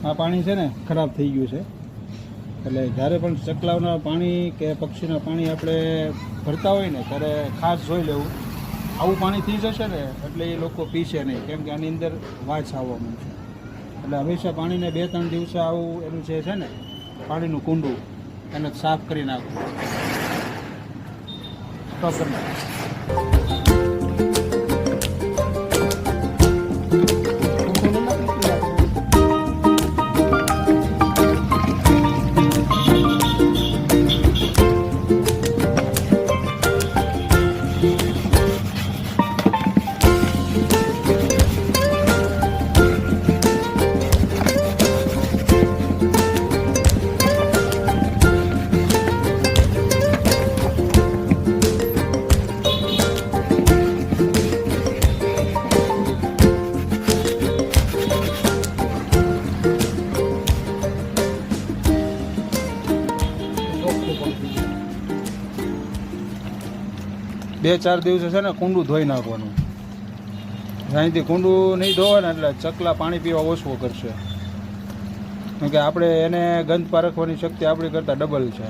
આ પાણી છે ને ખરાબ થઈ ગયું છે, એટલે જ્યારે પણ ચકલાઓના પાણી કે પક્ષીના પાણી આપણે ભરતા હોય ને ત્યારે ખાસ જોઈ લેવું. આવું પાણી થઈ જશે ને એટલે એ લોકો પીશે નહીં, કેમ કે આની અંદર વાસ આવવા માંડશે. એટલે હંમેશા પાણીને 2-3 દિવસે આવું એનું જે છે ને પાણીનું કુંડું એને સાફ કરી નાખવું. સ્ટોપ કરી નાખવું. 2-4 દિવસે છે ને કુંડું ધોઈ નાખવાનું. અહીંથી કુંડું નહીં ધોવે ને એટલે ચકલા પાણી પીવા ઓછું કરશે, કેમ કે આપણે એને ગંધ પારખવાની શક્તિ આપણી કરતાં ડબલ છે.